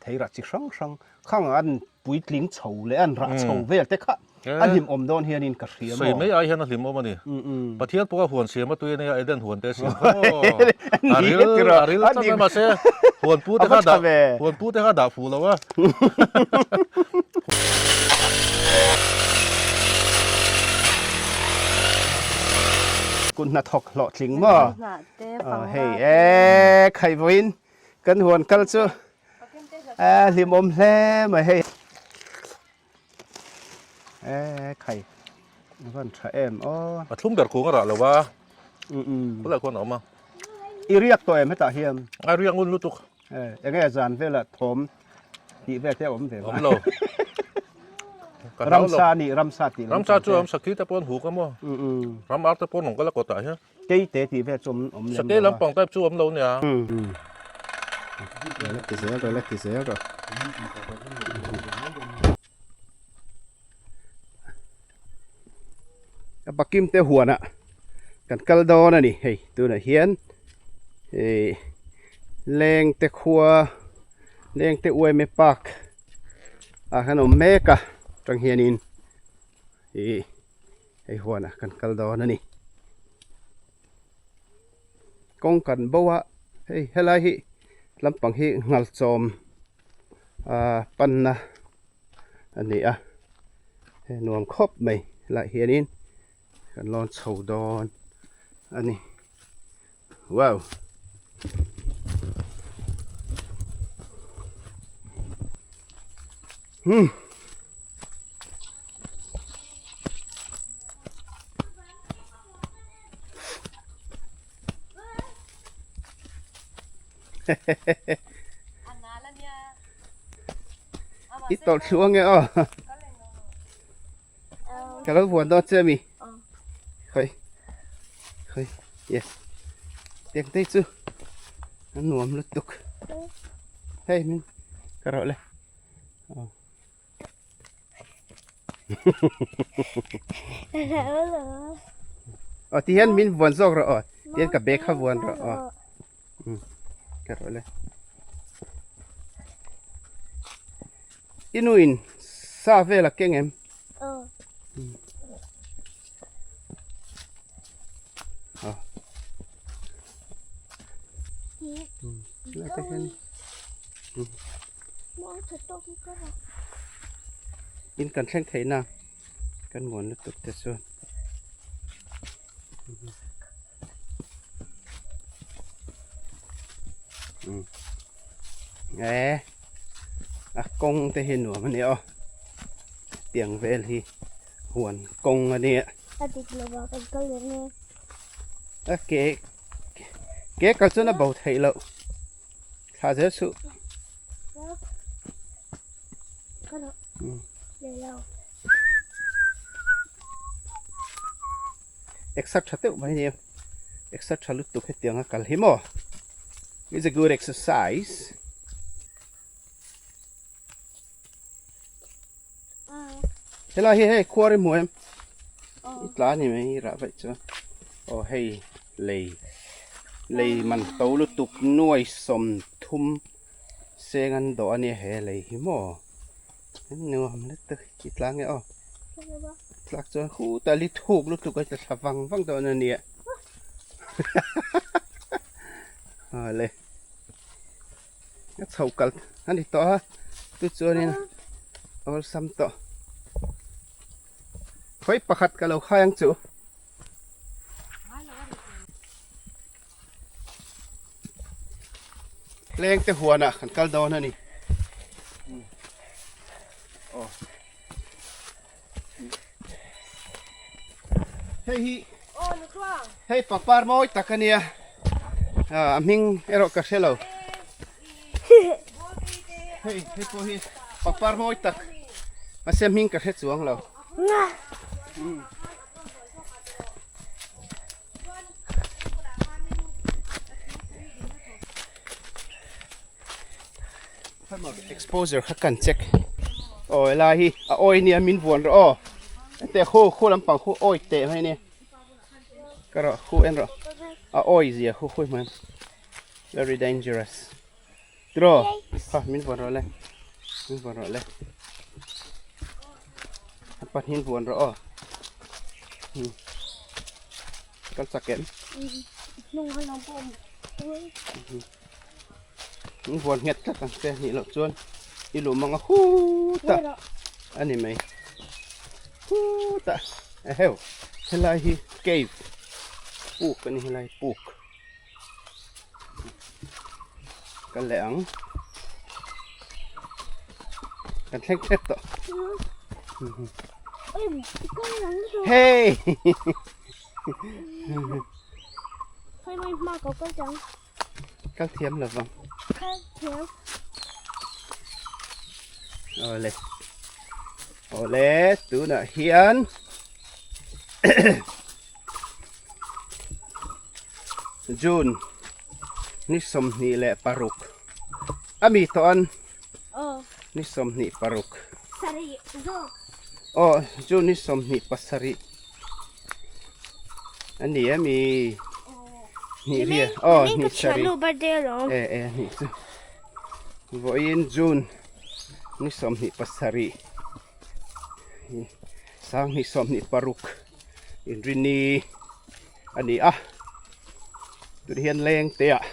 thấy ra chỉ sang khang ăn bụi lính chầu lấy ăn ra chầu về thế khác ăn hiểm ôm đòn hiền in cả xía mà mấy ai hiền là hiểm ôm mà điประเทศพวกหวนเสียมาตัวนี้ไอ้เดินหวนเตะเสียอาริลทำไมมาเสียหวนพูดแต่ข้าด่าฟูแล้ววะคุณน่ะถกหล่อจริงมั้งเฮ้ยใครวินกันหวนกันซูลิมอมแท้มาเฮ้ยใครคนชาเอ็มอ๋อทุ่มเดือดคุ้งอะไรหรือว่าก็เลยคนออกมาอีเรียกตัวเอ็มให้ตาเฮียมเรียกอุ่นลุตุกยังไงอาจารย์เวลาผมดีเวลาเที่ยวผมเถอะเรารำซานี่รำซาตีรำซาจู่รำสกีแต่ปนหูกันมั้งรำอาร์ตปนหงก็แล้วก็ตายใช่เกี่ยเตะตีเวลาจมสกีรำปองใต้จู่อมเราเนี่ยเล็กที่เสียก็เล็กที่เสียก็ปักกิมเตะหัวน่ะกันกัลดอนน่ะนี่เฮ้ยตัวน่ะเฮียนแรงเตะขัวแรงเตะอวยไม่ปักขนมเมกะจังเฮียนินไอ้หัวน่ะกันกัลดอนน่ะนี่กงกันบ่วะเฮ้ยเฮลัยฮิลำปังฮิงัลจอมปันนะอันนี้นวมครบไหมละเฮียนินกันลอนเฉาดอนอันนี้ว้าวít tọt xuống nghe à cái lớp buồn đó chưa mi khơi khơi yes tiếng tây chứ nó nuông lướt tục hey mình cái rồi lên thì hiện mình buồn rồi rồi hiện cả bé khá buồn rồi cái rồi lên inuin sa về là keng em lại cái hen in cần xem thấy nào cần muốn nó tục thật xuân nghe công te hin hùaมันเนี่ยเตียงเวลที่หวนกงอันนี้เก๋ก็จะน่าเบาไทยแล้วข้าจะสู้exertชัดเต็มไปเนี่ย exertชัดลุกตุกให้เตียงกันหิมะ it's a good exercise thế là hey khoa đi mua em ít lá này mới ra vậy chứ hey lầy mình tấu lúc tục nuôi sầm thum xe ngăn đó này hey lầy hiếm mò nếu mà nó tự ít lá nghe lạc cho khu ta lít thuốc lúc tục cái ta văng văng đó nè lầy nó sầu cật anh đi to tôi cho nên xăm to khói bạc hạt cả lầu khai ăn chịu lên tới Huan à khẩn cal đòn này hey hey papar moi takania mình ero kaselo hey pohi papar moi tak mà xem mình kashet xuống lầu exposure khá cần check ôi là hi ôi nè mình buồn rồi te khu làm bằng khu ôi tệ hay nè cái đó khu em rồi ôi gì khu khu mà very dangerous draw พอมินบวนเราเลยมินบวนเราเลยปัดหินบวนเราอ๋อกันสักเก็ตนุ่งให้น้องผมมินบวนเห็ดกันตั้งแต่นี่เราชวนอีหลุมมังก็ฮู้ตะอันนี้ไหมฮู้ตะเฮ้ยเฮลัยฮีเกฟปูกกันนี่เฮลัยปูกกันแหลงกันแท่งเท็ดต่อเฮ้ยให้ไม่มากก็จังกังเทียมเหรอฟังข้าวเทียมโอเล่ตูน่ะเฮียนจูนนี่สมนี่แหละปารุกมีตอนนี่สมนี่ปารุกสรีโจจูนนี่สมนี่ปัสริอันนี้มีนี่เรียนี่ชารีนี่จูวอินจูนนี่สมนี่ปัสริสังนี่สมนี่ปารุกอินรินีอันนี้ตัวเฮียนแรงเตะ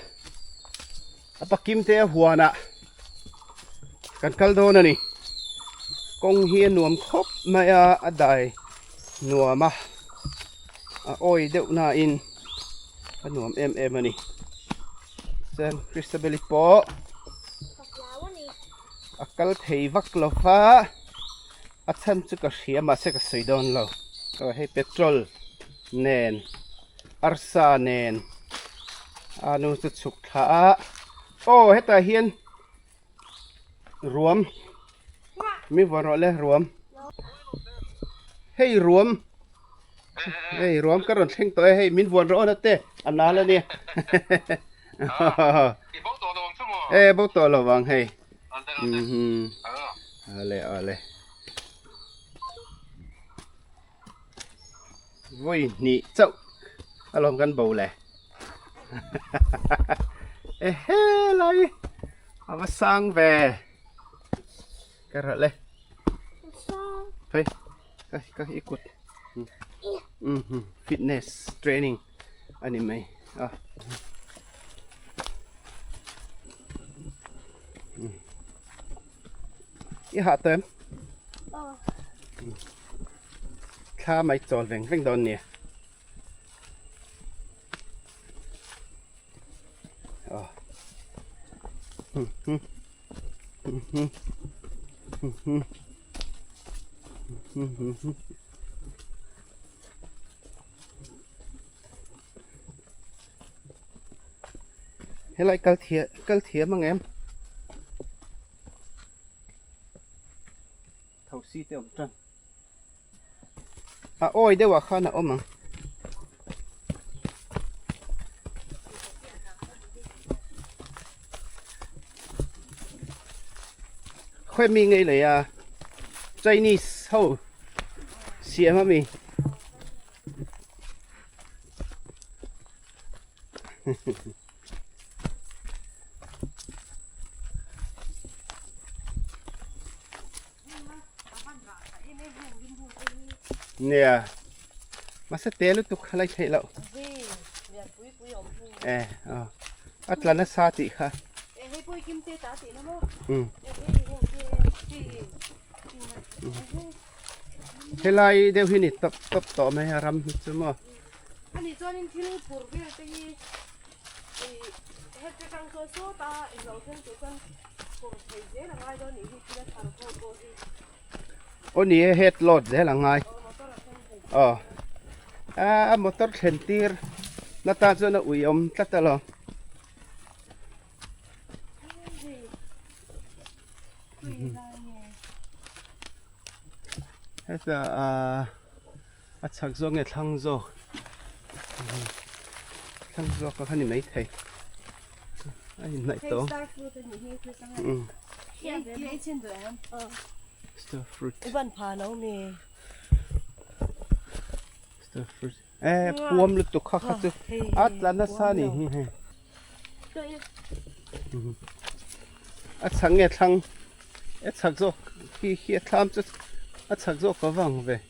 apa Kimtea Huan kan kaldo na ni kong hian nuam khop maya adai nuama oi deuh na in nuam em ani sen Christabel po akal thei vak lofa achan chu ka hriama se ka seidon lo hei petrol nen arsa nen anu chu chuk tha heta hian rùm mi vào rồi lên rùm hey rùm cái rồn sinh tới hey min vuông rõ đó tê anh nói lên đi bốc tổ là vàng hey lệ vui nị chậu làm gan bầu lẻ lại mà sang về cái rồi lên thôi các ikut fitness training anh em mày hạ tém kha mày tròn veng đòn nè Thế lại cල් thía mang em thầu xi tiêu trần ôi đây là khăn ôm mà khoe mi ngay lấy Chinese hậu xịa mà mi nè mà sẽ té lúc tục lại thấy lậu là nó xa chị ha thế lại đều hình tập tỏ mày ram chứ mà anh ấy cho nên thiếu bổ về cái hết cái trang số ta rồi thêm chỗ con bổ thầy dễ là ngay đó nỉ thì đã thằng cô gì ôn nỉ hết lót dễ là ngay motor sentir na ta cho nó ui tắt ta lo hết là chắc do nghe thăng do có khả năng mấy thầy anh này to star fruit iban pa nấu nè star fruit puam lu tu khắc tu là nó sa nè à thằng nghe thằng à thằng zo khi tham chút à thằng zo có vàng về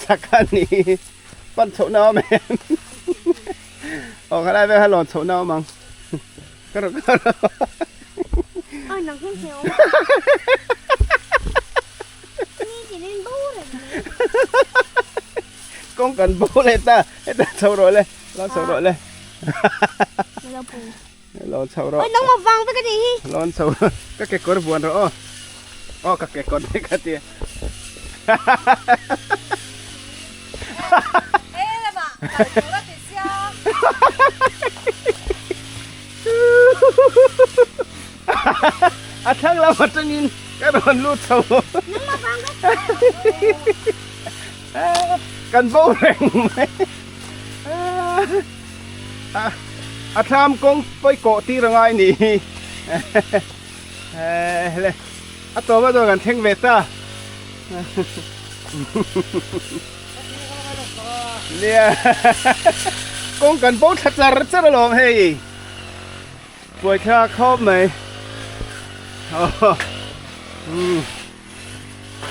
thằng anh này bắt chỗ nào mẹ cái này về hay lon chỗ nào mang cái đó ôi nó không hiểuนี่chỉ nên bố rồi con cần bố lên ta sâu rồi lên lon sâu rồi lên lon sâu rồi ôi nó mà vàng với cái gì lon sâu các cái con buồn rồi các cái con đấy cái tiền ê là bà chỗ đó thì sao thằng làm mặt cho nhìn cái đòn lút sâu nó mà vàng cái cần bố rèn mày tham con phải cọ tí ra ngay nè tôi bắt đầu gần thanh về ta nè con cần bố thật là rất là lòng hay buổi thà khóc mày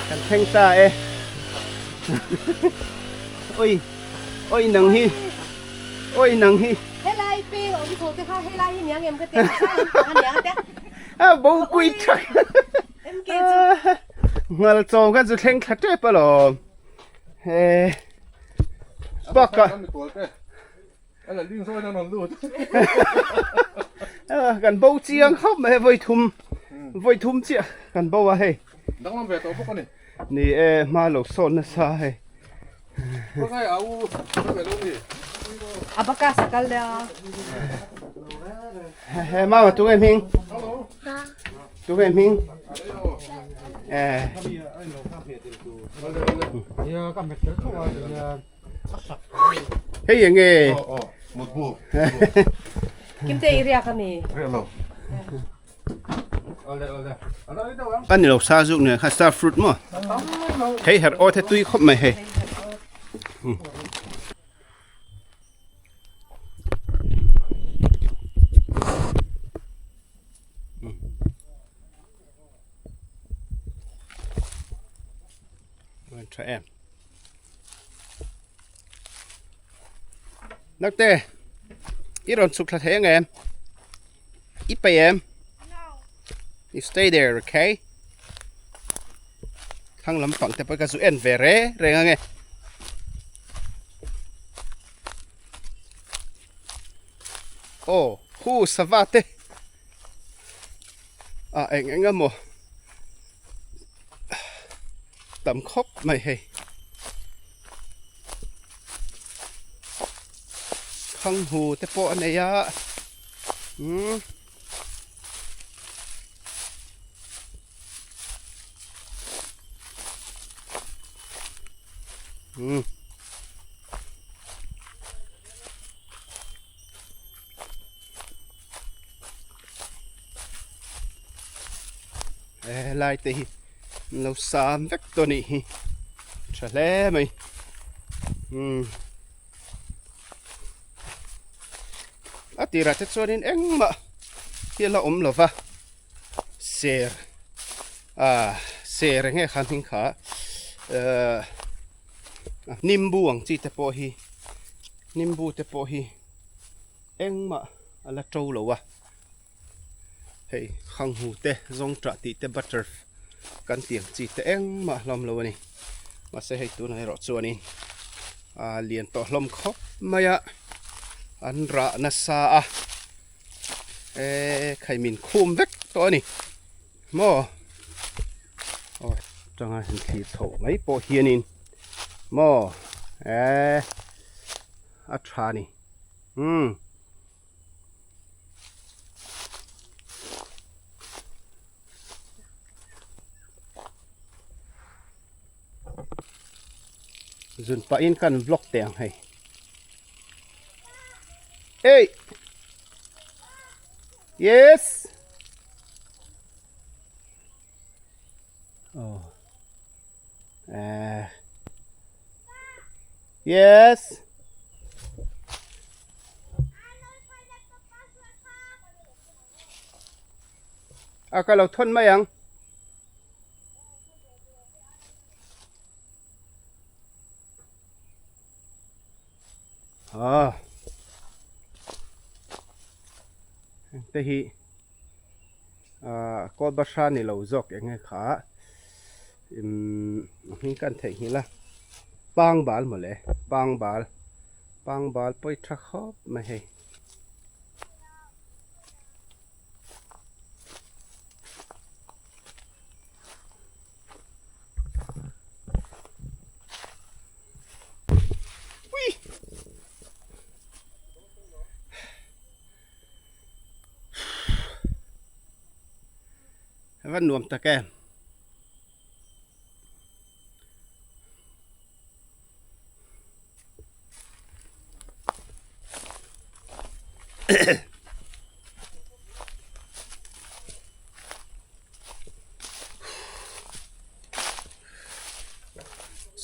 cần thanh ta ê ôi nằng hi thế lại phi rồi đi thôi thế khác thế lại như nhang em cái tiền sao em ăn nhang thế bố quy chắc em kia chứ mà là trông cái gì thanh thật đấy bà lò bác cả là liên xôi nó luôn gần bố chiang khóc mà vui thum chị gần bố à hay đang làm việc tổ phúc này nè mà lộc son nó xa hay có cái áo cái luôn đi 아빠가 색깔이야 mà tụi em hình tụi em hình hey yang nghe một buộc 김태 이리야 가니 anh lộc sa dụng này khai star fruit mà thấy hạt oi thế tuy không mày hay cho em Lengte ít on sụt thế em ít bay em you stay there okay thằng lắm phẳng tập cái số em về rẽ nghe hu savate anh ngâm mồ tầm khóc mày hay khăng hù thế bộ này á lại thì lâu xa vách tôi nị trả lẽ mày thì ra thế cho nên em mà kia là là va xe xe nghe khăn hình khá nim buông chỉ te po hi nim bu te po hi em mà là trâu lâu hey khang hu te zong tra ti te butter kan tiang chi te eng ma lam lo ni ma se hei tu nai ro chuani lian to hlom khop maya an ra na sa khai min khum vek to ni mo oi changa hin thi tho mai po hianin mo a tha ni dùn pa in kan vlog teng hay hey yes yes ก็เราทนไหมยังแต่ฮีก็บัชานี่เราจอกยังไงขามีกันเถียงละปังบาลหมดเลยปังบาลไปทักขอบไม่ให้วันนวมตะแก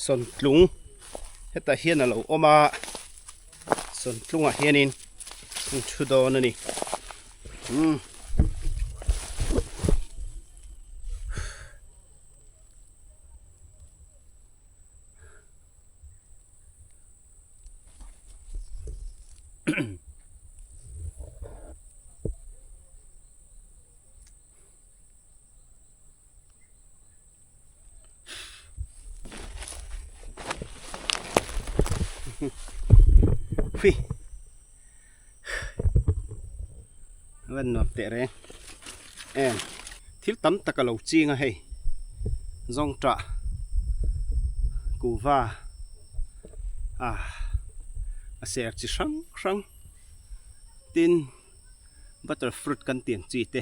ส่วนกลุ่งเฮตาเฮียนเราออกมาส่วนกลุ่งเฮียนินชุดโดนนี่ฟิวันนวบเตะเลยที่ตั้มตะกะเหลาจีงอะเฮ้ยจงจ่ากูว่าเสียจีช่างตินบัตเตอร์ฟรุตกันเตียงจีเตะ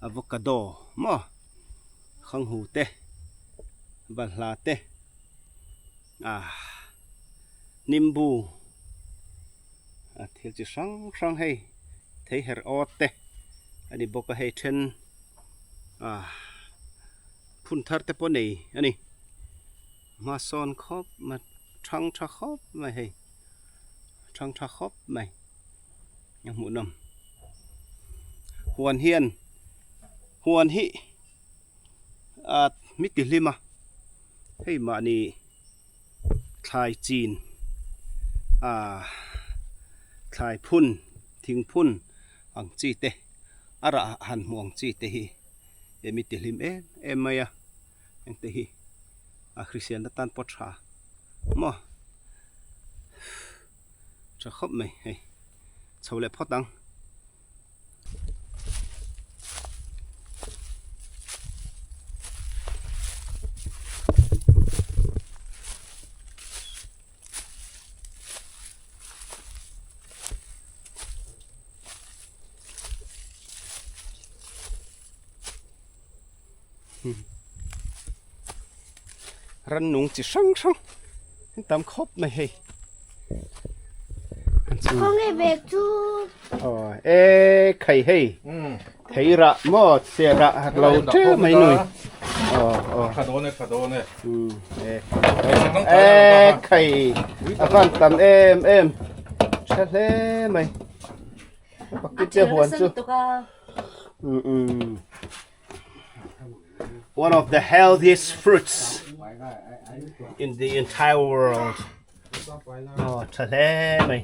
อะโวคาโดมอขังหูเตะบัลลาเตะนิมบูที่จีช่างให้เทเฮอร์ออตเตะอันนี้บอกให้เช่นพุ่นทัดเตปนนี่อันนี้มาซอนครบมาช่างชาครบไม่ให้ช่างชาครบไม่ยังหมุนนำหวนเฮียนหวนฮิมิติลิมาให้มานี่ทายจีนทายพุ่นทิ้งพุ่นอังจีเตอาระหันมองจีเตฮีมิติลิมเอ็มมายยังเตฮีคริสเตียนตันปอชามอจะครบไหมเฮ้ยชาวเล็บพอตังรันนุ่งจีช่างตามครบไหมเฮ้ยcon nghe về chúไข่เฮ้ยไข่ระมอดเสียระเราเจอไม่หนุ่ยขาโดนเนี่ยไข่ฟันตำเอ็มเช่เลยไหมปักกิจเจ้าหัวจูone of the healthiest fruits in the entire world เช่เลยไหม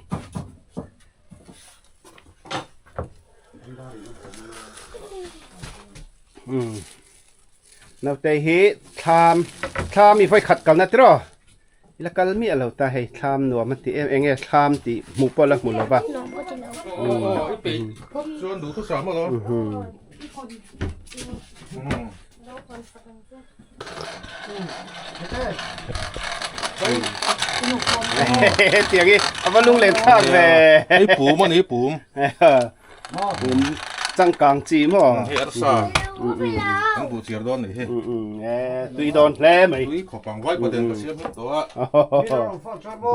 เราแต่เห็ดทามมีไฟขัดกันนะจ๊ะแล้วก็มีอะไรแต่ให้ทามหนัวมันตีเองทามตีหมูปอลักหมูหรอปะปีชวนดูทุกสามมั้งเหรอเตียงนี้เอามาลุงเล่นข้างเลยไอ้ปูมันนี่ปูจังกางจีมั้งเฮียร์ซ่าต้องปูเชียร์โดนนี่ตุยโดนแผลไหมตุยขอปังไว้ประเด็นก็เสียไม่ตัว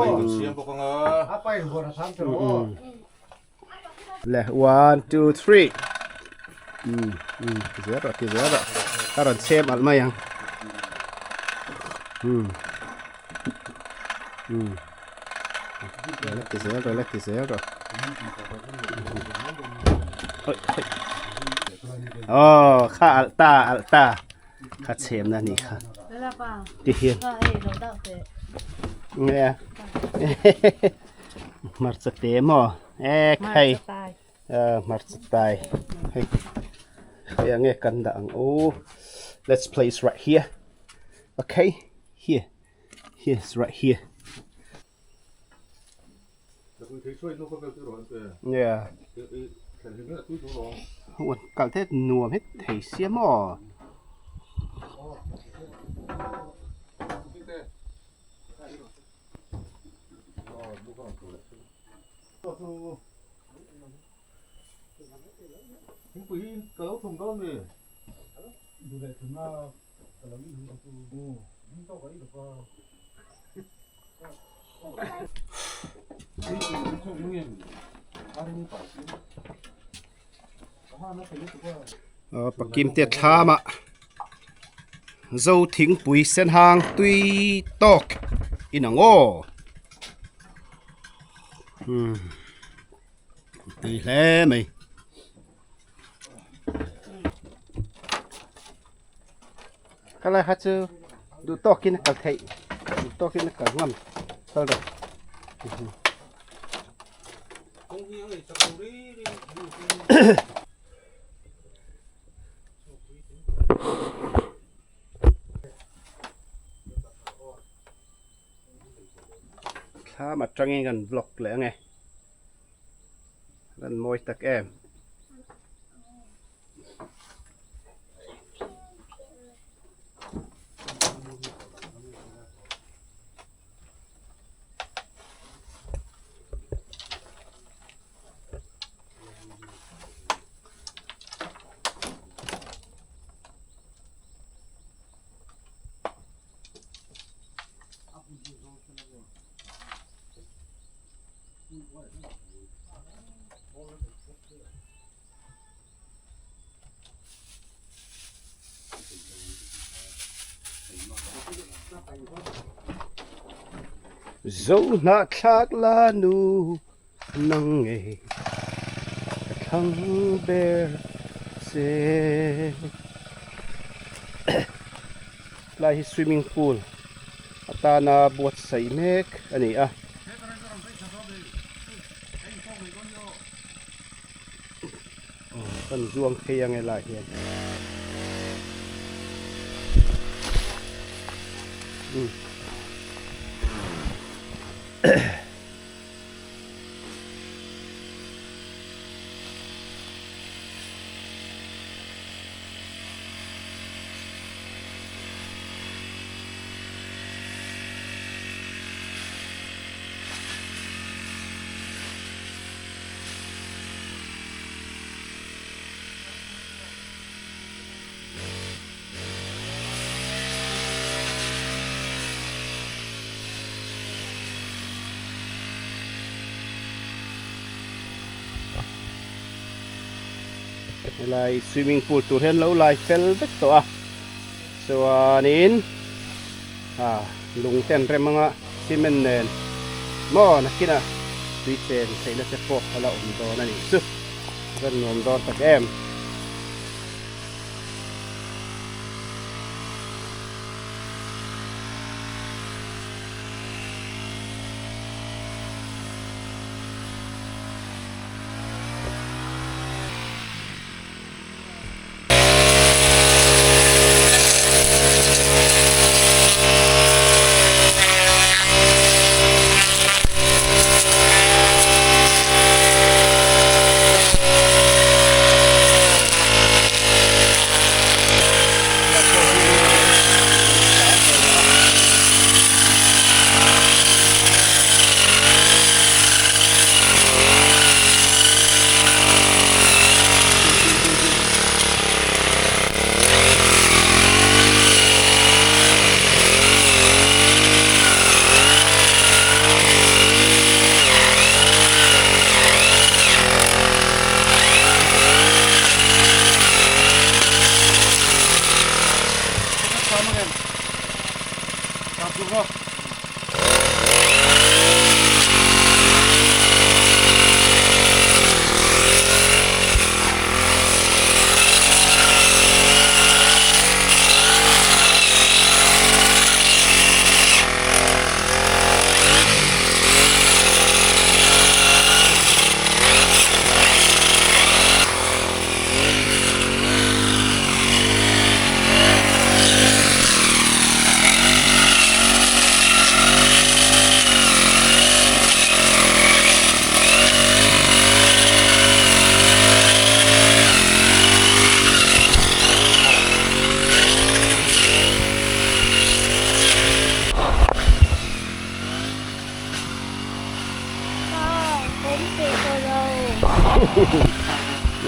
ไปดูเสียพวกเราเลย one two three เสียแล้วถ้าเราเชฟอะไรมายังเสียก็ Oh, kha alta. Kha chem na ni kha. Đây là bà. Ti hiền. Ê, đầu đạo thế. Nghe. Mar sa te mo. Khay. Mar sa tai. Hey. Kaya nghe kan da ang. Oh. Let's place right here. Okay. Here. Here's right here. Yeah. Ủa, cảm thấy nuông hết thấy xía mò. Bà kim tiệt tha mà dâu thính bùi sen hàng tuy tóc in a ngô tuy lẽ mày cái này hát chứ đủ tóc kia nó cả thấy đủ tóc kia nó cả ngâm thôi rồi khá mà trăng nghe gần vlog lẽ nghe lần môi tắc em dẫu nạ khác là nu nâng nghề thăng bè xe lại swimming pool ta na buat say mek ani ah kan zuang kheyang e lai hian lại swimming pool tụt hen lâu lại fel vết to à so nín lùng ten rem mga cement nen mo na kina tuy chen thấy là sẽ phô là ổn đó này su gần ổn đó các em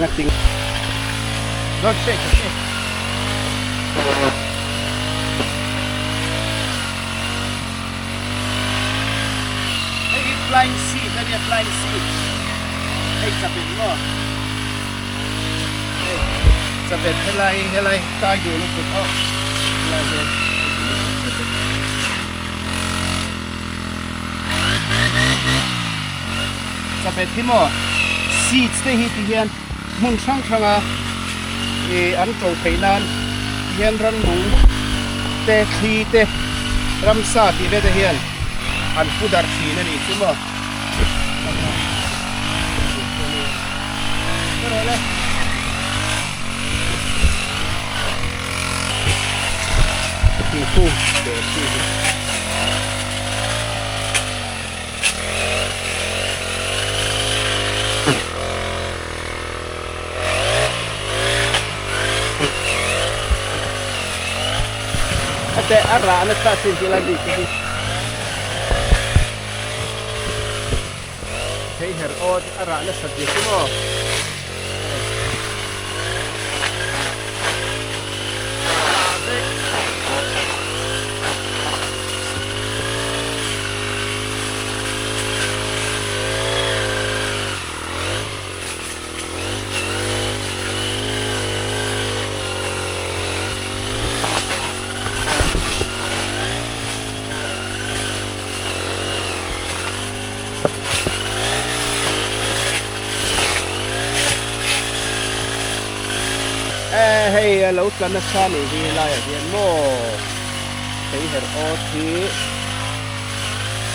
nhắc tiếng rồi shake hey flying seat đây là flying seat hey chụp hình không hey chụp hình hay là tay dù lúc đó là gì chụp hình thì mà seats te hi ti hian mun sang thanga an to thainan hian ran mung te thi te ramsa ti ve te hian an pudar thi na ni chuma ti fu te si te ara na ta sin ti la di ti hey her od ara na sa di mo hey lâu lần nó xa này đi lại ở điện mô thấy hết ô thì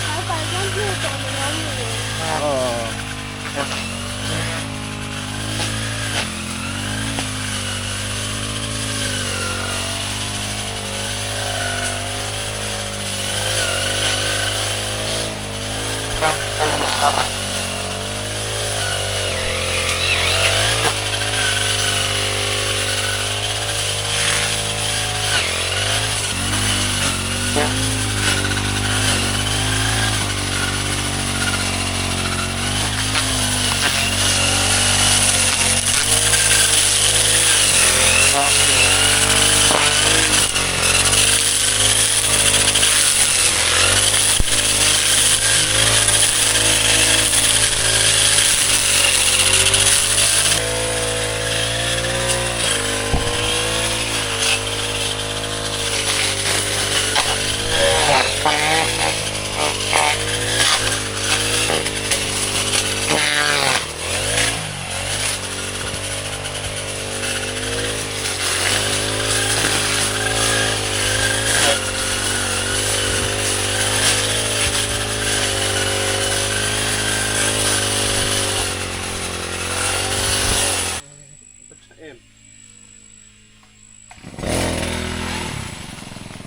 Phải phải con chưa cho mình nói gì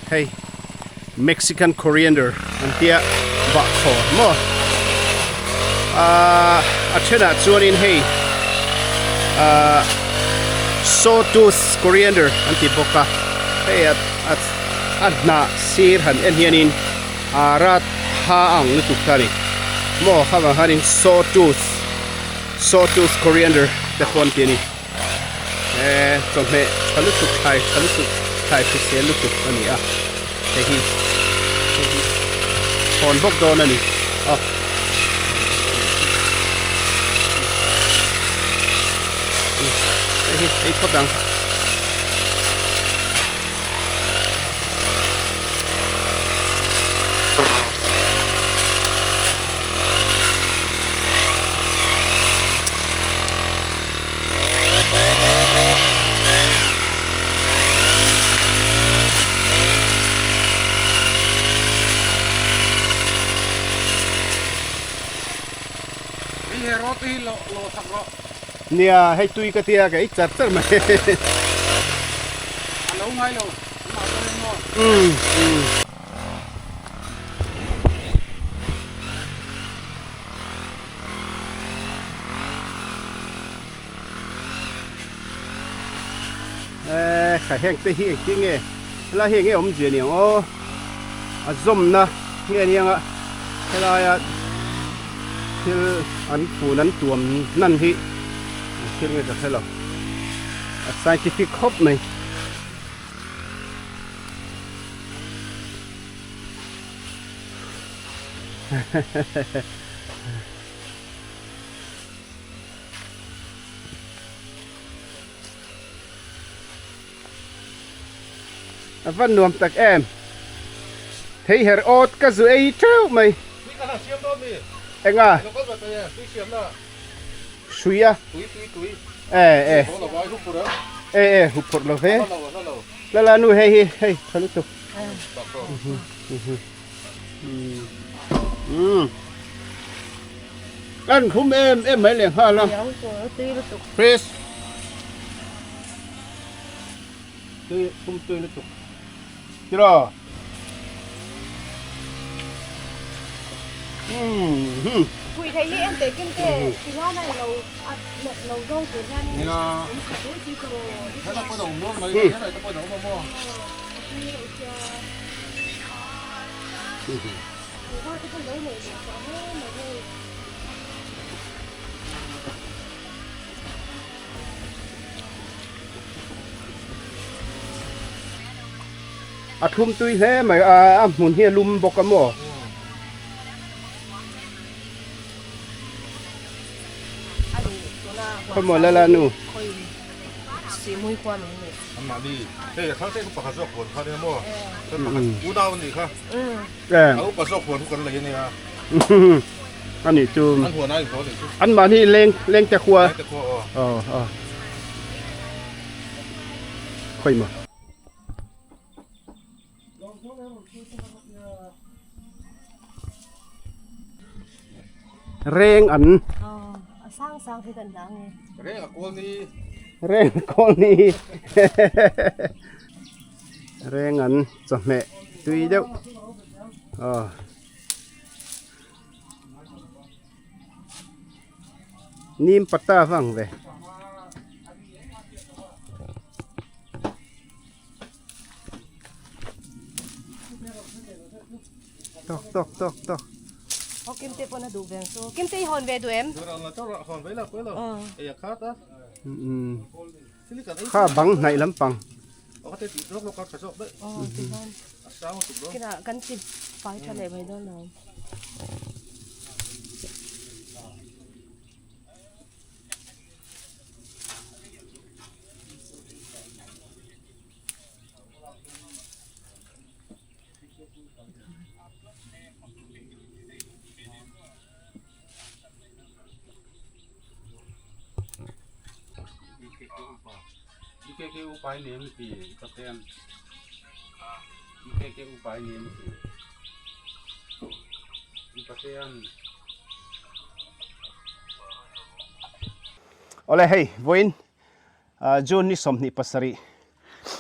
hey Mexican coriander an tia ba kho mo a chena chuanin hey sawtooth coriander an ti boka hey at na sir han en hianin arat ha ang ni tuktani mo khawa hanin sawtooth coriander te khon ti ni chome chalu tuk thai fi se lu tuk ani a te hi khon bok don ani ei potang nia hay tui cái tia cái chặt chặt mà lâu ngay rồi khải hẹn tới hiện cái nghe là hiện cái ông chuyện nhiều ô zoom na nghe nhiều ạ thế là til an pu nan tuam nan hi til nge ka hello a scientific hop mai văn nuông tắc em thấy hẹn ớt cái gì ấy trâu mày anh à suy à hụt phật là thế là nuôi hay sao lúc tục ăn không em mấy liền ha lắm fresh tươi không tươi nó tục chưa quỳ thấy em tới kinh tế thì hoa này lầu rau của nhân thế là có đồng mua mấy cái này có đồng mua thum tươi thế mà muốn hier lum bọc cái mỏ không mỏ là nu xì mũi quan này ăn mà đi thếเขาใช้ปลาสอกขวนเขาเนี่ยมั่วเป็นปลาอูดาวนี่ค่ะเขาปลาสอกขวนกันเลยเนี่ยอันนี้จูม อันหัวหน้าอยู่เขาเลย อันมาที่เล้งจะครัวค่อยมาเร่งอันสร้างที่กันดังไงเร่งกับคนนี้เร่งคนนี้เร่งอันจะแม่ตุยเดียวนิ่มปัตตาฟังเลยตอกเขากิมเตปนดูแบงโซกิมเตหอนเวดูเอ็มเราเจ้าหอนไว้แล้วเอ้ยขาดอ่ะข้าบังในลำปังเขาจะติดรถกระสอบด้วยติดบ้านกินอ่ะกันติดไฟทะเลไปด้วยเลยcái upaya ni mesti paten cái upaya ni mesti paten oleh hey voin John ni som ni pasari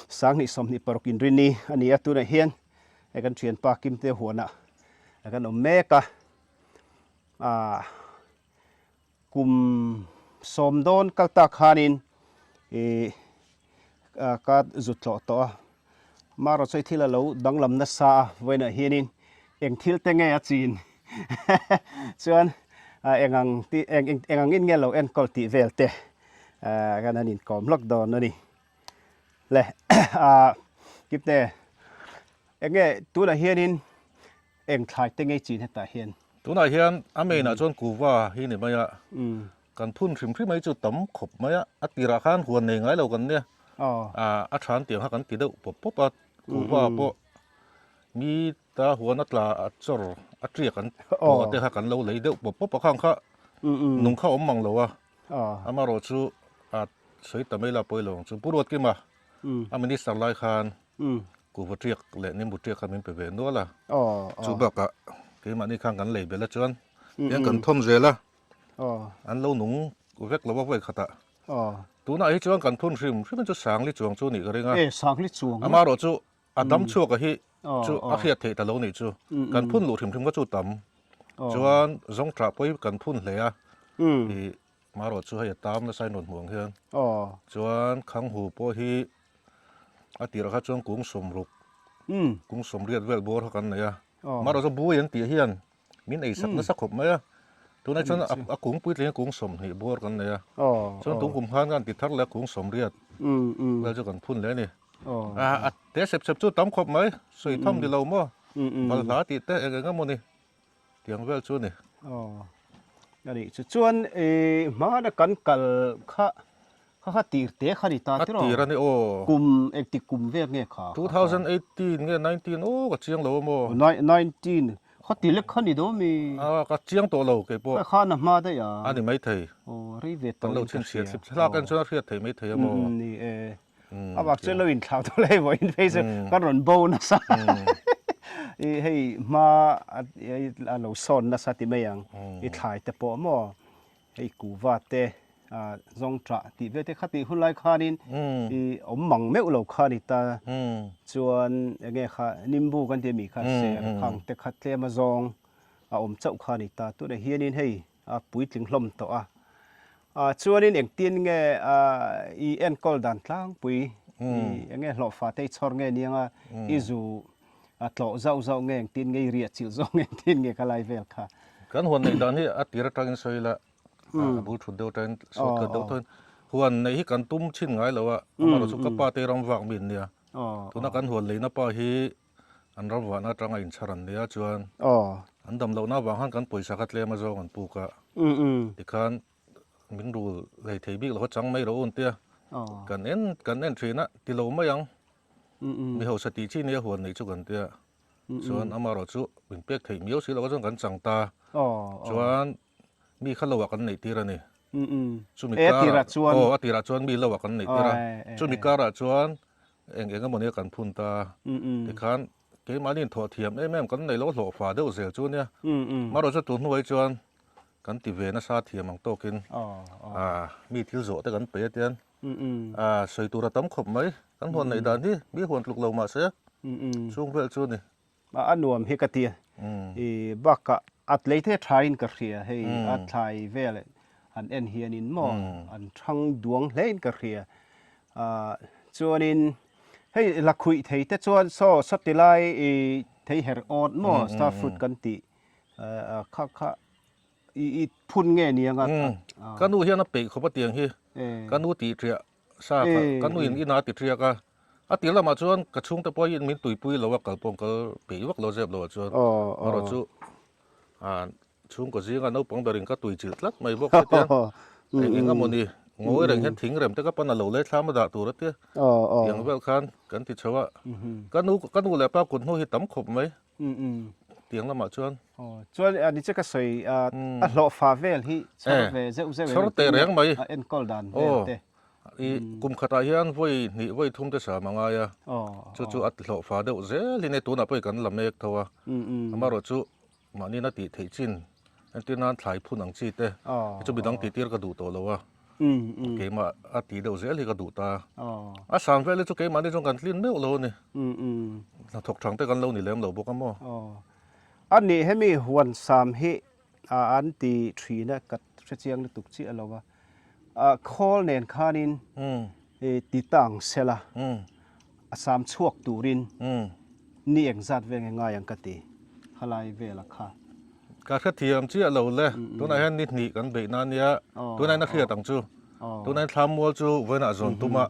sang ni som ni parokin rini ani atu na hian akan thian pa Kimtea Huan akan omeka kum som don kalta khanin ka zut lo to maro choi thila lo danglam na sa voina hianin eng thil te nge a chin chuan engang in nge lo en kol ti velte kan anin kom lockdown ani le Kimtea enge tu na hianin eng thlai te nge chin heta hian tu na hian amena chon kuwa hi ni maya kan phun thrim mai chu tam khop maya atira khan huan nei ngai lo kan ne a than tiang ha kan ti deuh pop kuwa po mi ta huan atla achor atria kan te ha kan lo lei deuh pop khang kha nung kha om mang lo amaro chu soi tamela poilo chu purot ki ma amini sarlai khan ku vatriak le nim butriak khamin pe ve no la chu baka ke mani khang kan lei bela chuan yang kan thom zela an lo nung vek lo wek khata tu na hi chuan kan phun hrim chu sang li chuang chu ni ka ringa sang li chuang amaro chu adam chu ka hi chu a khiat thei ta lo ni chu kan phun lu hrim ka chu tam chuan zong tra poi kan phun hle a i maro chu hai tam na sai non muang hian chuan khang hu po hi atira kha chuan kung som ruk kung som riat vel bor kan ne ya maro chu bu yan ti hian min ei sak na sak khop mai a ตัวนั้นชนกุ้งปุ้ยเลี้ยงกุ้งสมนี่บัวกันเนี่ยชนตุ้งกุมพานกันติดทักแล้วกุ้งสมเรียดแล้วจะกันพุ่นแล้วนี่แต่เสพจุดต้มขบไหมสวยท่อมดีเรามั่วบาลาติดแต่เองก็มันนี่เตียงเวลชุดนี่อันนี้ชวนมาได้กันกัลข้าตีเตะขาดิตาที่เราตีรันนี่โอ้กลุ่มเอกติกลุ่มเวียกเนี่ยค่ะ2018เนี่ย19โอ้ก็เชียงเรามั่ว19เขาตีเล็กขันนี่ดูมีก็เชียงตัวเราเก็บปะข้านะมาได้ยาอันนี้ไม่เทยโอ้รีเวทตอนเราเชียงเสีย10 ลากันชนเรียดเทยไม่เทยมั่วนี่อาบักเจอเราอินข่าวตัวเลยว่าอินเฟซก็รอนโบนัสให้มาเราสอนนะสัตย์ไม่ยังถ่ายแต่ปอมอให้กูว่าแต่จงตระที่เวทขัดที่หุ่นไล่ขานินอมมังเมื่อเราขานิตาชวนยังไงค่ะนิมบูกันที่มีค่ะเสียขังแต่ขัดเทมาจงอมเจ้าขานิตาตัวเฮียนินให้ปุ๋ยถึงลมตัวชวนนินเองตีนไงเอ็นกอลดันทางปุ๋ยยังไงหลอกฟ้าเตยชอร์ไงเนี่ยอีจูตลอดเจ้าไงตีนไงเรียดจิ๋วไงตีนไงกลายเวลค่ะกันหัวในด้านนี้ตีระตังสวยละบูชุดเดียวกันสดเดียวกันหัวในที่กันตุ้มชิ้นไงแล้วมาเราสุขภาพเตรำวังบินเนี่ยตัวนักกันหัวเลยนับไปที่อันรำวังนักจังอินชารันเนี่ยจวนอันดำเราหน้าวังหันกันปุ๋ยสักเลยมาจองกันปูกะที่กันมิงดูเลยทีบิ๊กเราจังไม่รู้อุ่นเตี้ยกันเน้นทรีนะที่เราไม่ยังมีหัวสติที่เนี่ยหัวในจุกันเตี้ยส่วนอามาเราจุเป็นเปียกถี่มีสิเราก็ต้องกันจังตาส่วนมีขั้นระหว่างกันในที่ระนี่ส่วนมีการตีระชวนมีระหว่างกันในที่ระส่วนมีการะชวนเองก็มันเนี่ยกันพุ่นตาที่ขันเกี่ยมานี่ถอดเทียมแม่กันในรถหล่อฟ้าเดือดเสียจุนเนี่ยมาเราจะตุนไว้จวนกันติเวนัสซาเทียมของโตกินมีที่โจแต่กันเปียเตียนใส่ตัวระต้มขบไหมกันหัวในด้านที่มีหัวลูกเรามาเสียช่วงเวลจุนนี่อันนวมเฮกเตียบักกะอัดเลยเททายน์กระเรียให้อัดทายเวลอันเอ็นเฮียนินมออันทั้งดวงเล่นกระเรียจวนนินให้ลักคุยเทแต่จวนโซ่สติไลเทเฮอร์ออดมอสตาร์ฟุตกันติข้าอีพุ่นเงี้ยเนี่ยกันดูเฮียนับปีเขาปะเตียงเฮียกันดูตีเทียซากันดูอินนาติเทียกันตีละมาจวนกระชุ่งแต่พอยินมีตุยปุยเราว่าเกิดปงเกิดปีว่าเราเจ็บเราจวนเราจุช่วงก็สิกันเอาปองดาริงก็ตุยจืดลัดไม่บอกเตี้ยเองก็มันดีงูเรื่องเห็นทิ้งเรื่องแต่ก็ปนเราเลยทำมาด่าตัวเตี้ยอย่างเวลคันกันติดเชื้อกันดูแลป้าคนหูหิตต่ำขบไหมเตียงละมาจวนจวนอันนี้จะก็ใส่หล่อฟ้าเวลที่ชอบเวเจ้าชอบเตะแรงไหมเอ็นกอลดันอีกุมขตาเฮียนไว้นี่ไว้ทุ่มแต่สามงายจู่อัดหล่อฟ้าเดือดเสียลินในตัวน่ะไปกันลำเมกทัวมาเราจู่มานี่น่าติดเทจินอันที่นั่นถ่ายผู้หนังจีเต้จะมีดังติดที่กระดูตัวแล้ววะเกมาอาทิตย์เดียวเสียเลยกระดูตาสามเวลาจะเกมาในจงการลิ้นเลี้ยวเราเนี่ยถกถังแต่กันเรานี่แหลมเราบอกกันมั้งอันนี้ให้มีหวนสามให้อันตีทรีนะกัดเชียงตุกจีเราว่าคอลเนนคานินติตังเซล่าสามชวกตูรินนี่เองจัดเวงง่ายอย่างกติฮลายเวลค่ะการเทียมเชี่ยเราเลยตัวไหนให้นิดหนีกันเบนานเนี้ยตัวไหนนักเรียนต่างจูตัวไหนทำมัวจูเวน่าจนตัวมา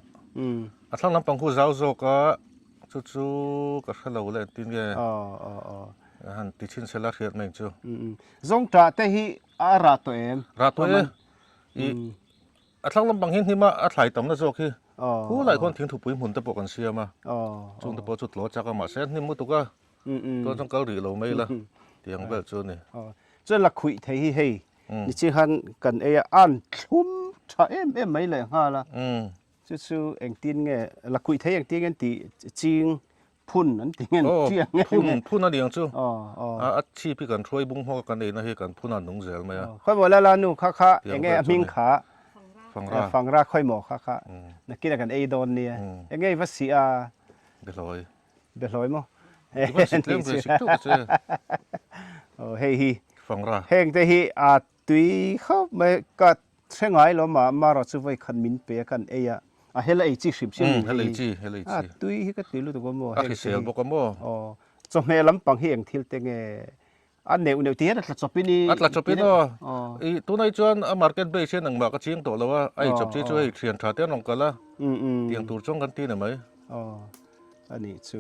ทั้งลำปังคู่เจ้าโจก็จู่ก็ให้เราเลยทีนี้ฮันติชินเซลาเรียนเองจูจงตราแต่ฮีอาราตัวเองทั้งลำปังหินที่มาถ่ายต่ำนะโจคือผู้หลายคนทิ้งถูกปุ๋ยหมุนตะปกันเสียมาจุดตะปจุดหล่อจากมาเส้นนี่มุตุก็ตัวต้องเกาหลีเราไม่ละเตียงแบบจุดนี่จนลักคุยเที่ให้นี่ชื่อฮันกันอันชุ่มชาไม่เลยฮะละจู่เองตีนไงลักคุยเที่เองตีนกันตีจริงพุ่นนั่นตีนเจียงพุ่นนั่นเองจู่อาชีพพี่กันช่วยบุ้งหัวกันเองนะเฮกันพุ่นนั่นนุ่งเสียไหมอ่ะค่อยบอกแล้วนู่ข้าเองมิงขาฟังรักค่อยหมอข้านักกินกันโดนเนี่ยยังไงวัดเสียเบลอยมั้งเฮ้ยฟังราเฮงแต่ฮีตุยเขาไม่ก็เช่นไงเรามาเราจะไปขันมินเปียกันเฮลัยจีสิบเช่นเฮลัยจีตุยก็ตุยรู้ตัวมั้งเฮลัยเสียบอกมั้งจอมเฮลัมปังเฮงทิลเตง อันเหนียวที่อัดจบปีนี้ อัดละจบปีเนาะอีตัวไหนจวนมาร์เก็ตเบสเช่นหนังมากระเชียงตัวแล้วว่าไอ้จบช่วยเขียนชาเตี้ยนลงกันละเตียงตูช่องกันที่ไหนไหมอันนี้จู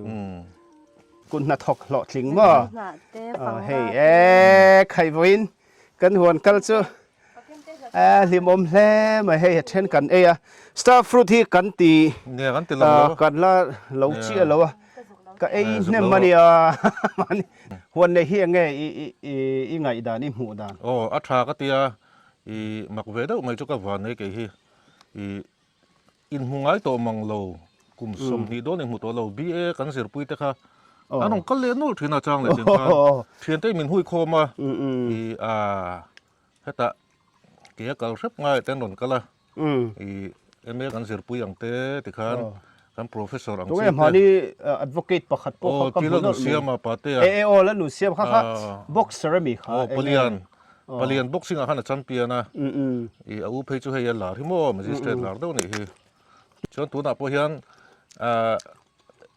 กุนนัทกหล่อทิ้งมั้งเฮ้ยใครวินกันหวนกันจูลิมอมเล่มาให้เช่นกันสตาร์ฟรุตที่กันตีเนี่ยกันตีเรากันละเหลาเชี่ยแล้วก็เนี่ยมันเนี่ยมันวันนี้เฮียงไงอีไงด่านี่หูด่าอัฐากตีอีมักเวดไม่จุกวันนี้กี่อินหงายตัวมังโลกุมสมนี่โดนในหูตัวเราบีกันเสียปุยแต่ค่ะอันนั้นก็เลี้ยนนู่นที่น่าจังเลยจริงๆเทียนได้มินหุยโคมาให้ตาเกี่ยกับรับง่ายแต่หนุนกันละเมกันเสียปุยอย่างเต้ติคันกัน professor อังกฤษตัวเมื่อนี้ advocate ประคัดปุ๊บเขาที่เราหนุ่มเสียมาปาเต้แล้วหนุ่มเสียค่ะ boxer มีค่ะปลียน boxing อาหารแชมเปี้ยนนะเอาไปช่วยยันหลาที่มั่วมันจะสเตทหลาตัวนี้ชวนตัวนับพยัน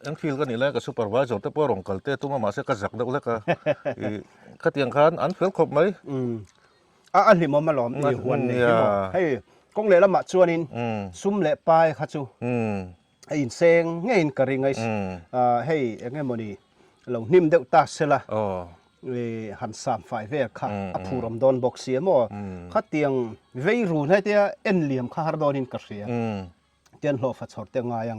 อันฟิลกันนี่แหละกับ supervisor แต่พอรองกัลเต้ตัวมาเสียกระจักเด็กเลยก็เตียงคันอันฟิลครบไหมอันนี้มันมาหลอมนี่หวนนี่ให้กงเลยละมาชวนินซุ่มเละไปค่ะจูไอ้อินเซงไงอินกระริงไอ้ให้ไงมันนี่เรานิ่มเด็กตาเสละหันสามฝ่ายเวค่ะผู้รำดอนบอกเสียมั่วข้าเตียงเวรูให้เตียเอ็นเหลี่ยมข้าฮาร์ดอนินกระเสียเตียนหล่อฟัดสอดเตียงไงยัง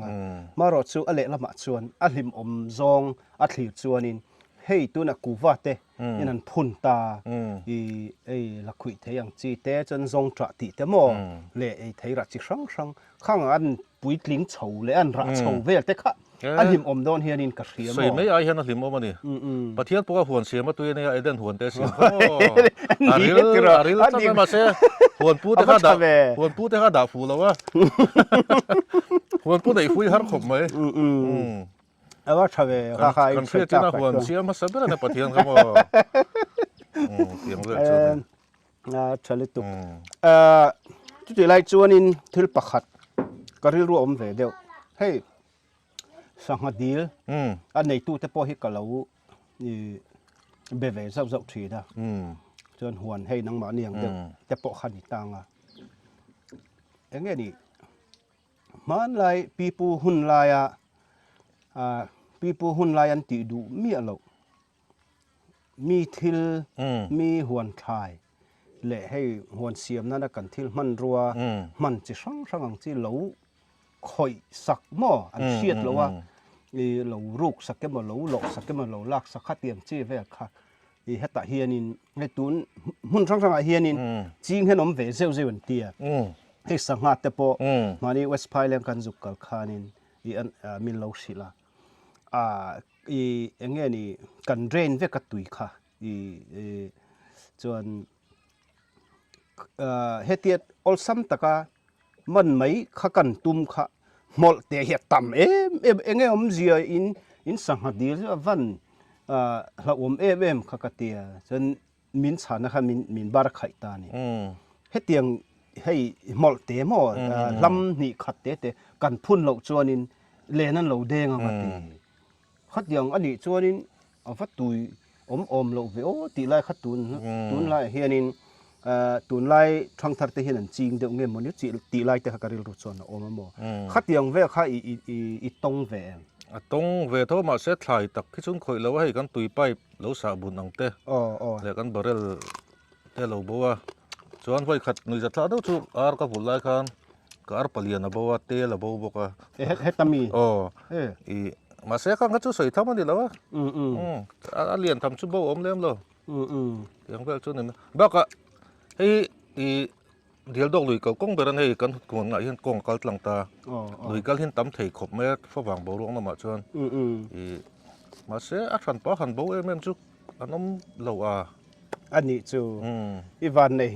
มารอดจูอเละละมาชวนอัลลิมอมซองอัลลิวชวนินเฮ้ยตัวนักกูว่าเตยันพุ่นตาลักขุยเทียงจีเตจนซงจัดติเตมอเละไอ้เทียรักจิสังข้างอันปุยลิ้งเฉาเลยอันรักเฉาเวลเตค่ะอันหิมอมโดนเฮียนินกระเสียมใส่ไม่ไอ้เฮียนหิมอมนี่ประเทศพวกหวนเสียมาตัวนี้ไอ้เดินหวนเตเสียอาริลทำไมมาเสียหวนพูดแต่ข้าด่าฟูแล้ววะหวนพูดไอ้ฟุยฮาร์ขมไหมว่าชาวเวข้ากันเพื่อที่น่าหวนเสียมาสับเป็นอะไรประเทศครับว่าเตียงเลือดชลิตุจุดที่ไล่จวนินทิลปักขัดก็ริรวมเวเดียวเฮ้ยสังหารดีลอันในตู้แต่พอให้กับเราเบเวเจ้าทีนะจนหวนให้นังหมาเนียงเดียวแต่พอขันอีตังอย่างเงี้ยนี่มันไล่ปีปูหุ่นไล่ปีปูหุ่นไล่อันติดูมีอะไรมีทิลมีหวนทายเละให้หวนเสียมนั่นกันทิลมันรัวมันจะสังที่เหลาคอยสักหม้ออันเชียดแล้วว่าเหลาลูกสักแกมาเหลาหลอกสักแกมาเหลาลากสักขัดเตียมจี้เวค่ะเฮตาเฮียนินให้ตุนหุ่นสังเฮียนินจริงให้น้องเวเซลเซวันเตียให้สังหารแต่พอมานี่เวสไพเลนกันจุกกัลคานินอันมิลเลาสิละอย่างเงี้ยนี่กันเรนเวกัตุยค่ะจนเฮตียอลซัมตะกามันไม่ขักันตุ่มค่ะหมดแต่เหตุต่ำเอ็งเงี้ยเจียอินสังหารดีแล้ววันเราขักเตียจนมินสานะคะมินบาร์ไข่ตานี่เฮตียงให้หมดแต่หมดลำนี่ขัดเตะกันพุ่นเราจวนินเลนันเราเด้งอ่ะตีขัดยังอันนี้จวนินเอาฟัดตุยอมเราโอ้ตีไล่ขัดตุนไล่เฮียนินตุนไล่ทางทัดเตหินันจริงเดี๋ยวเงี้ยมันยุติตีไล่เตะการิลรุชนอมมั่วขัดยังเวข้าอีตงเวตรงเวทมาเสร็จไทยตักที่ชุนคอยแล้วให้กันตุยไปแล้วสาบุญอังเตะแล้วกันบริลเตะเราบัวชวนไว้ขัดนึกจะท้าดูชุกกับบุญไล่กันก็ปลียนบัวเตะละบัวก็เฮตามีมาเสร็จกันก็ชุดสวยทำมันดีแล้ววะเรียนทำชุดบัวอมเลี้ยมเลยอย่างเพื่อชุดนี้บ้าก็ให้เดี๋ยวดอกลุยกับกงเบรันให้กันกวนไงเห็นกงกัลตังตาลุยกัลเห็นตั้มเทขบแม่ฝรั่งบัวร้องน้ำมาชวนมาเสียอัดฟันป้าหันบัวแม่จุกอันนั้นเราอันนี้จูอีวันนี้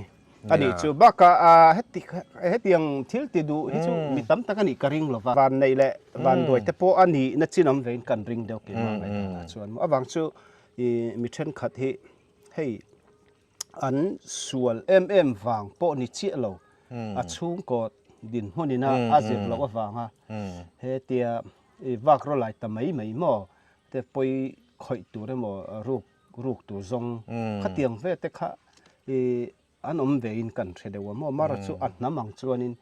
อันนี้จูบ้ากะเฮ็ดยังทิลติดูเฮ็ดจูมีตั้มตะกันอีกริงหรอวันนี้แหละวันด้วยแต่พออันนี้นัดชินำเวนกันริงเดียวกันมาไงชวนว่าบางจูมีเช่นขัดให้อันส่วนวางโปนิเชียเราชุ่มกอดดินหัวนี่นะอาเจ็บเราก็วางฮะเฮเตียวักรถไหลแต่ไม่หม้อแต่ไปคอยตัวได้หม้อรูป รูกตัวซงข้าเตียงเวทข้าอันเวอินกันเสด็จว่ามั่วมารัจูอัดน้ำมังจวนนิน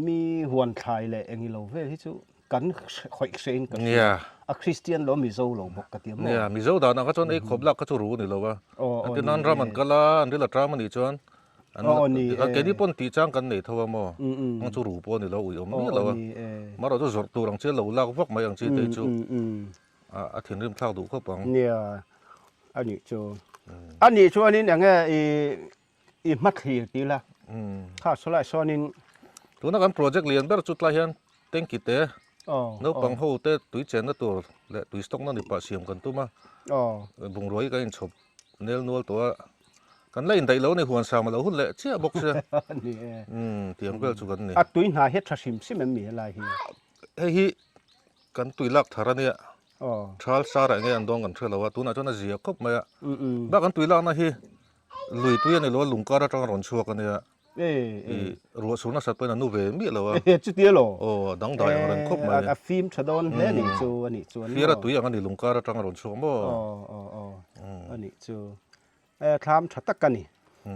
มีหวนไทยเลยเองเราเวที่จูกันคอยเซนกันคริสเตียนเรามีโซ่เราบอกกันเดียวเนี่ยมีโซ่ดาวนะก็จนไอ้ขบลักก็จะรู้นี่เราว่าอันที่นั่นรามันก็ละอันที่ละตรามันนี่จวนอันนี้แกนี่ปนตีจ้างกันนี่เท่าว่ามั่วมันจะรู้ปนนี่เราอุ้ยมีเราว่ามาเราจะจดตัวหลังเชื่อเราลากพวกมาอย่างเช่นเดี๋ยวจูอาทิตย์เริ่มเข้าดูเข้าปังเนี่ยอันนี้จูอันนี้ชัวนี่อย่างเงี้ยมัดขีดดีละข้าสลายซ้อนนี่ตัวนักการโปรเจกต์เรียนแบบจุดลายเห็นเต็งกิเตะนู้ปังหูเตะตุยเจนนั่นตัวและตุยสต๊อกนั่นนี่ปะเสียมกันตัวมาบุงรวยก็ยังชบเนลนัวตัวกันเล่นไดแล้วในหัวสามมาแล้วหุ่นเละเชี่ยบอกเชี่ยเตรียมก็จุกันนี่ตุยหาเฮ็ดทัชิมซิมันมีอะไรเฮ้ยกันตุยลักทาระเนี่ยชาลซาระเนี่ยอันดองกันเชื่อแล้วว่าตัวน่าจะน่าเสียครบไหมบ้ากันตุยลักนะฮีลุยตุยนี่ล้วนลุงก็ได้จังร้อนชัวกันเนี่ยรัวสุนัขสัตว์เป็นอนุเวมีแล้ววะจุดเดียวหรอดังได้อะไรครบไหมฟิล์มชะดอนเนี่ยนี่จูอันนี้จูนี่เราตุยอย่างนี้ลุงก็ได้จังร้อนชัวมั้งอันนี้จูคลามชัดตักกันนี่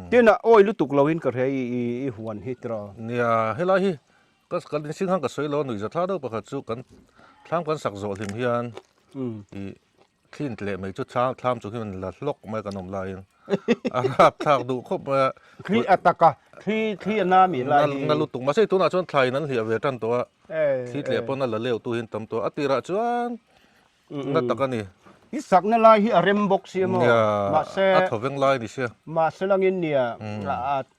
เดี๋ยวน่ะโอ้ยรู้ตุกเราเห็นก็เลยหวนฮิตรอเนี่ยเฮ้ยล่ะฮีก็กันสิ่งห้างก็สวยล้อหนุ่ยจะท้าด้วยประคัตจุกันทำกันสักโจลิมเฮียนคลีนเละไม่จุดช้างทำจุดที่มันหลัดลกไม่กันนมลายอาราบทางดูครบมาคลีอัตตะกะคลีน้ำมีลายนั่นลุตุงมาใช่ตัวน่ะชนไทยนั้นเหี่ยเวทันตัวคลีเละปนนั่นละเลี้ยวตัวหินตำตัวอติระจวนนั่นตะกันนี่อีสักนั่นลายที่อารมบกเสียมั้งมาเสอัฐเวงลายดิเสียมาเสลังอินเนี่ย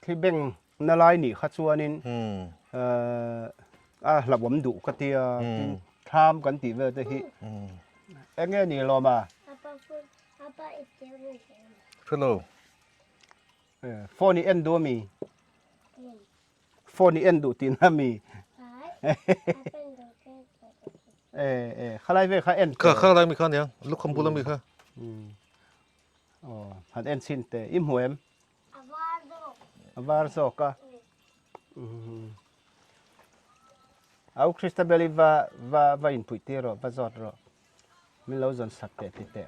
ที่เบ่งนั่นลายนี่ขัดชวนินหลับผมดุกติยาทำกันตีเวทที่เอ็งนี่รอมาฮัลโหลโฟนี่เอ็นดูมีโฟนี่เอ็นดูตีน่ามีข้าไล่เวข้าเอ็นข้าไล่มีข้าเนี่ยลูกคำพูดแล้วมีข้าหัดเอ็นซินเตอิมหัวเอ็มวาร์โซกะเอาคริสตัลเบลีว่าอินพุยเตอร์ว่าจอดรอมีเราจนสักเตะเตะ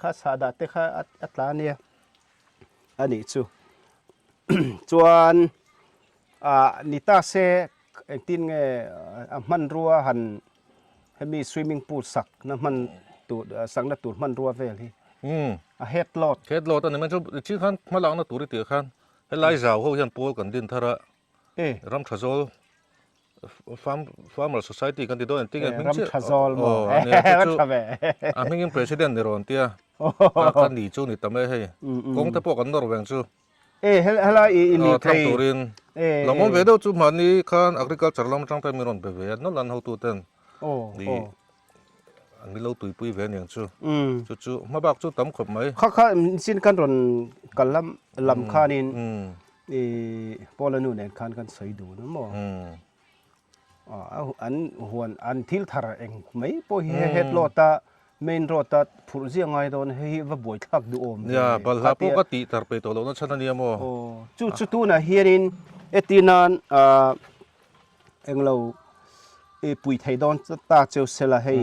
ข้าสาดาเตะข้าอัตลาเนี่ยอันนี้จูจวนนิตาเซตินเงมันรัวหันให้มีสวิมมิ่งพูลสักน้ำมันตูดสังนัดตูดมันรัวเวลี่เฮดโหลดอันนี้มันจะชื่อขันมาหลังนัดตูดที่เตียขันให้ไล่สาวเขาเห็นปูกันดินทาระรำทะโจลfarmer society กันที่โดนติ้งรำทะโจลมั้งไม่ยิ่ง president ในรอนเตียกันดีจูนี่ทำไม่ให้กงแต่พวกกันนอร์เวงจูเฮล่าอีมีทางตูรินเราไม่เวดจูมันนี่ขัน agriculture เราไม่ตั้งแต่มีรอนไปเวดนั่นหลังเขาตัวเต้นดีอันนี้เราตุยปุยเวนี่จูจูมาบักจูตั้มขบไหมข้าสินกันรอนกันลำขานินพอลนูเนี่ยขันกันใส่ดูนะมั้งอันหวนอันทิลทาระเองไม่พอเฮ็ดโลตาเมนโรตาผู้เสียงไงโดนให้ว่าบ่อยทักดูอมเนี่ยบอลฮาปกติตาร์ไปตัวเรานั่นฉันนี่มั้งจุดตัวน่ะเฮียรินเอตินันเองเราปุยไทยดอนตาเจ้าเสละให้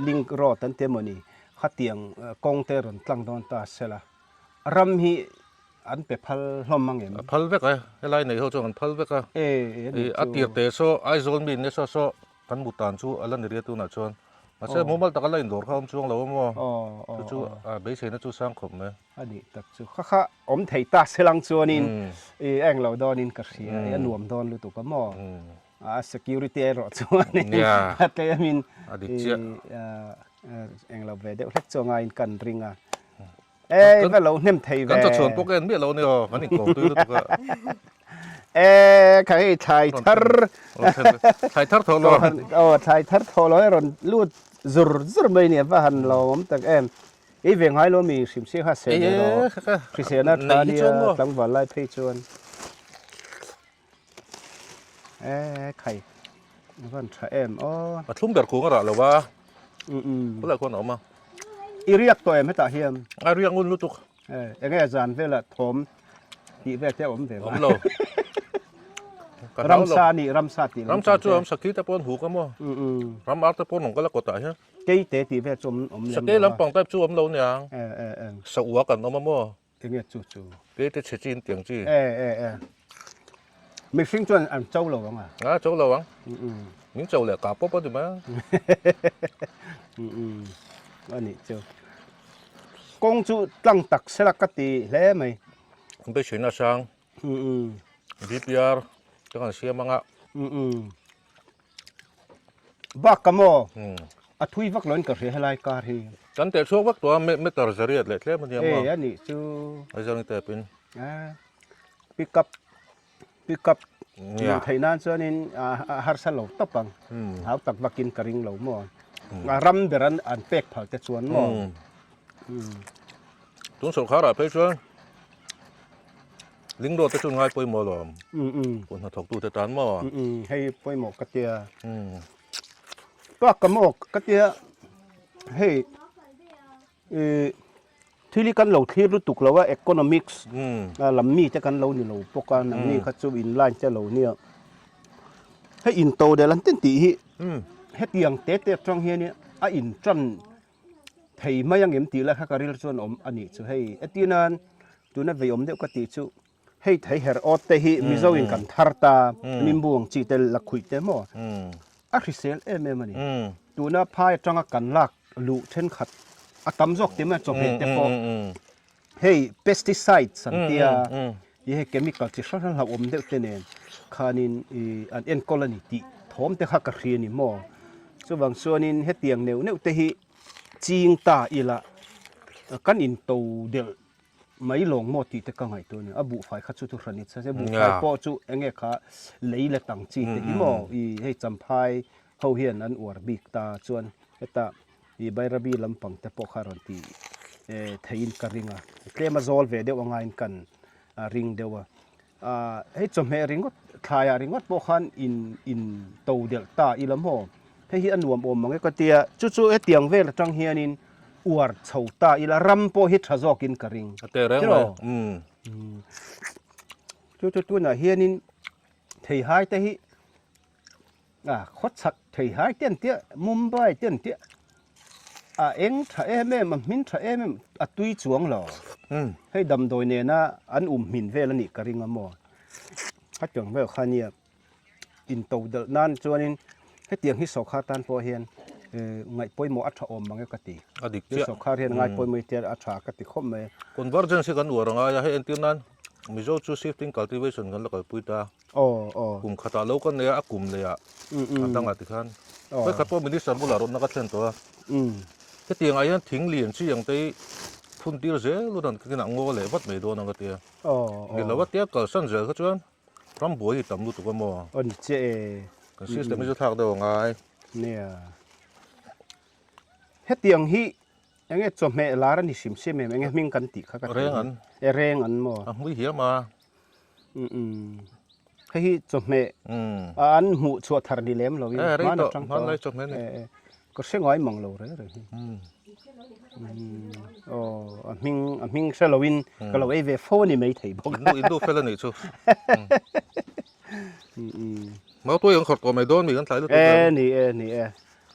ลิงก์รอตันเตมนี่ขัดเตียงกองเตอร์ตั้งดอนตาเสละรำฮีอันเป็นพัลลมมั้งเองพัลเวกไอ้ไรเนี่ยเขาจะกันพัลเวกอัดเตียเตโซไอโซนบินเนี่ยโซกันบุตรชูอันนั้นเรียกตัวน่ะชวนมาเชื่อมุมมันตะกันไล่ดอร์เขาช่วงเราว่าจู่เบสเนี่ยจู่สร้างขบไหมอันนี้ตักจู่ข้าอมไทยตาเสลังชวนินเองเราดอนินกระเสียหนวมดอนรู้ตัวก็มั่งsecurity รอชวนนี่แต่มินเองเราเวเดอเล็กจงไงกันริงอ่ะว่าเราเน้มไทยกันจะชวนพวกเอ็นเบี้ยเราเนี่ยกันนี่กองตัวตัวใครไทยทัร์ทอลไทยทัร์ทอลรอนลูดจุรไม่เนี่ยว่าหันเราแต่อีเวงให้เรามีสิบสี่50เราพิเศษนะท่านี้ตั้งวันไล่เพจวนใครวันชามาทุ่มเดือดคู่กันหรอวะก็เลยคนออกมาอีเรียกตัวไม่ต่างเฮียมเรียกอุ่นรู้ตุกอย่างเงี้ยอาจารย์เวลาถมที่แวกเจ้าผมเถอะเรา รำซานี่รำซาติ รำซาจูรำสักทีแต่ปนหูก็มั่วรำอาร์ตปนหงก็ละกดตายฮะ เกยเตตีเวจมสักทีลำปองใต้จูอมเราเนี่ยสวัวกันเอามามั่ว เงี้ยจู่เกยแต่เชจีนเตียงจีไม่ฟิงจวนอันเจ้าเราบ้างอ่ะเจ้าเราวังมิ้งเจ้าเลยกาป๊อปดูไหมอันนี้เจ้ากงจูตั้งตักสลักกตีแล้วไหมไปเชิญอาช่างบีบีอาร์จังกันเสียมังอ่ะบักกะโมอัทุยวักหล่นกระเสียให้ลายการีกันแต่ช่วงวักตัวไม่ตัดเสียดเลยแล้วมันยังมั่วอันนี้จูไอ้เจ้านี่แต่เป็นปิกับไทยนั่นส่วนนี้ฮาร์สโลตับปังหาตักวักินกระริงเหลาหม้อรำเดรันอันเป็กเผาแต่ส่วนหม้อตุ้งสุขาระไปช่วงลิงโดดจะชวนง่ายไปหมอหลอมคนถกตูจะตานหม้อให้ไปหมอกกระเทียก็กระหมอกกระเทียให้ที่ลิกันเราที่รู้ตุกเราว่า economics ลำมีจะกันเราเนี่ยเราพวกกันนี่เขาจะอินไลน์จะเราเนี่ยให้อินโตเดลันเต็นตีให้เตียงเตะตรงเฮียเนี่ยอินจันไทยไม่ยังเอ็มตีแล้วเขาก็เรียกส่วนอันนี้จะให้ตีนั้นตัวนั้นไปเดียวก็ตีจูให้ไทยเฮอร์ออตเตหิมิโซอินกันทาร์ตานิมบวงจีเตลลักขุยเตมอคริเซลมันนี่ตัวนั้นพายจังกันลักลูเช่นขัดตั้มจอกเต็มจบเหตุพอเฮ้ยเพสติไซด์สันติอายี่เคมีคอลที่ชอบทำเราเดียวเท่านั้นขานินอันเอ็นโคลนิตีทอมเตะขักเรียนิมอส่วนส่วนนี้เฮตียงเนื้อเตหิจิงตาอีละกันอินโตเดลไม่ลงมอตีเตะกังไงตัวนี้บุไฟขัดชุดทุกนิดใช่บุไฟพอจุเองข้าเลยละตั้งจีเตอิมอให้จำพายเขาเห็นอันอวดบิกตาส่วนเฮตาใบระบีลำปังแต่พอคารอนตีไทยอินกริงอ่ะเคลมาโซลเวเดียวงานกันริงเดียวให้จมเหริงก็ทายริงก็พอคันอินโตเดลต้าอีลำโหให้อันรวมมังก็เตียจู่ๆเตียงเวลจังเฮียนินอวดเฉาตาอีละรำโพฮิตชะจอกินกริงเตะแรงเลยจู่ๆน่ะเฮียนินไทยหายแต่ฮิขดสักไทยหายเตี้ยนเตี้ยมุมไบเตี้ยนเตี้ยเอ็งถ้ามันมินถ้ามันตุยจวงหรอให้ดำโดยเนี่ยนะอันมินเวลนี่กริงอ่ะมั่วถ้าจังเวลข้าเนี่ยอินโตเดนั่นจวนนี้ให้เตียงที่สกขาตันพอเห็นไงป่วยหมออัฐอมบางกติที่สกขาเห็นไงป่วยมือเตียอัฐากติคมไหมคนวอร์จันสิกันหัวงายให้เอ็นตินั้นมิโซจูซิฟติ้งคัลติเวชันกันแล้วก็ปุยตากลุ่มขัตาโลกันเนี่ยกลุ่มเลยตั้งติคันไม่ขัดว่ามินิสันบุหลารถนักเช่นตัวcái tiếng ấy thính liền chứอย่างที่พุ่นตีเราเสียรู้นั่นคือหนังโง่เลยวัดไม่โดนนั่นก็เตี้ยเดี๋ยวเราวัดเตี้ยก็สั้นเสียก็ชวนพร้อมบัวที่ต่ำรู้ตัวมั้งอันเจก็ซิสเต็มไม่จะทักเดียวไงเนี่ยเฮ็ดเตียงฮียังไงจบแม่ลารันดิสิมเสียแม่ยังไงมิ่งกันติข้ากันแรงอันมั้งไม่เหี้ยมาให้จบแม่อันหูชัวทาร์ดิเลมเราอีมันจังมันเลยจบแม่ก็เสียงอ้อยมังเราเลยมิงเซลวินก็เราเวฟนี่ไม่ถ่ายบอกอินดูเฟลนี่ชูมาตัวยังขดตัวไม่โดนมีกันหลายลูกนี่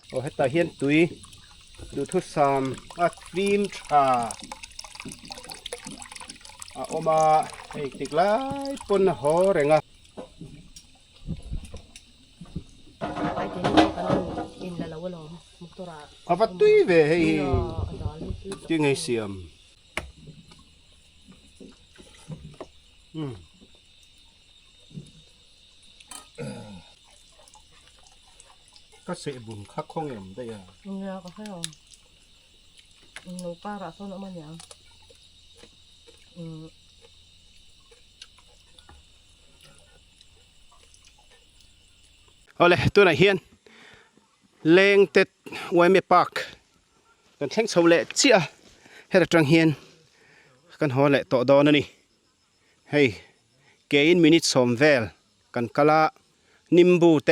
โอ้ให้ตาเฮียนตุยดูทุสามครีมชาออกมาให้ติดไล่ปนหอแรงอ่ะapa tu ibe hei tingai siam ka se bun kha khong em da ya ya ka fa no para so no man ya ole tu na hian Lengte Huan Parkกันแข่งโซเล่เจี๊ยให้เราจังเฮียนกันหัวเล่ต่อดอนนี่เฮ้ยเกย์มินิทสอมเวลกันกะละนิมบูเต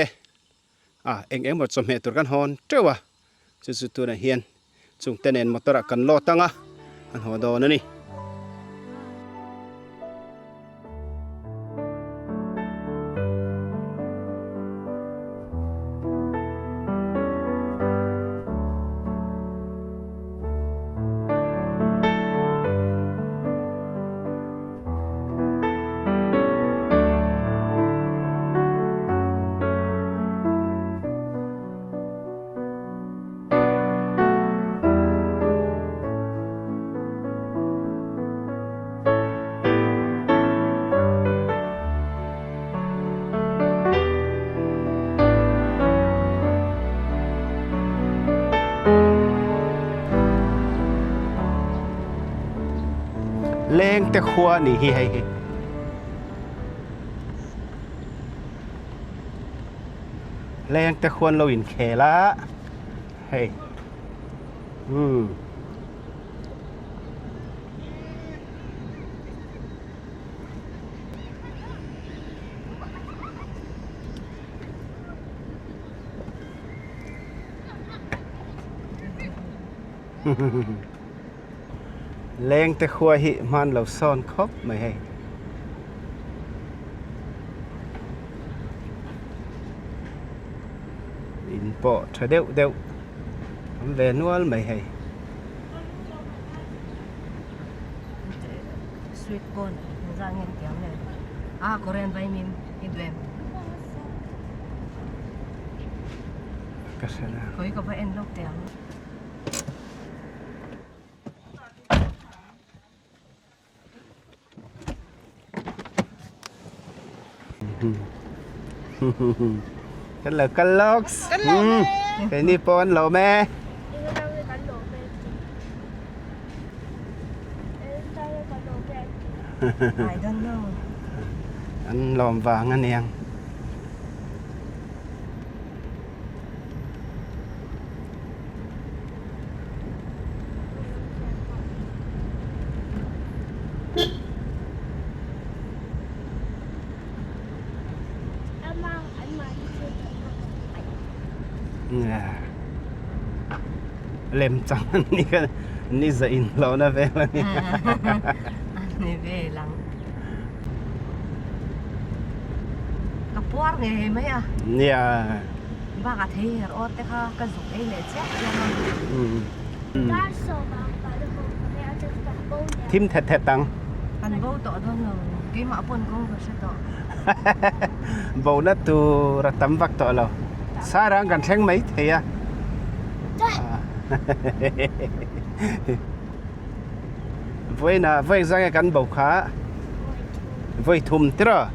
เอ็งหมดสมเหตุกันฮอนเจ้าวะสุดๆตัวน่ะเฮียนจุงเตนเอ็นมอเตอร์กันโลตังกันหัวดอนนี่ Lengte Huan ni hi hei Lengte Huan lo in khe la hei Lengte Huan hi man lo son khop mai hei in po thơ đeo đeo về nuôi mày hay sweet corn ra nghe tiếng này Korean vai mim idem kasana koi ko ba en lok tiếng cái là cân lốc cái ni pon lẩu mẹ I don't know anh lòm vàng anh em lem chẳng ni dậy lâu na về là ni về lang kapuar nge mấy nha ba ka thấy ở đây ka dùng ấy lệ chết thím thẹt thẹt tăng anh bố tọt thôi rồi cái mã pun không có sẽ tọt bầu nó tu ra tắm vắt tọt rồi xa ra gần sáng mấy thì với ra cái cắn bầu khá với thùm thế rồi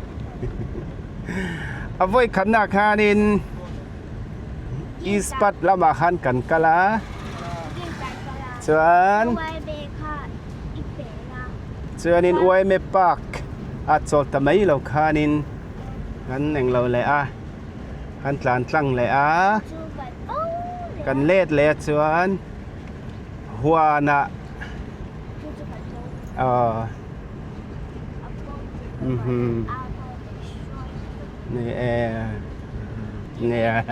với khăn nạc hà nên ispat lama han kan kala chuan in uai me pak chol tamai lo khanin kan neng lo le kan tlan tlang le kan let le chuan Huan nè nè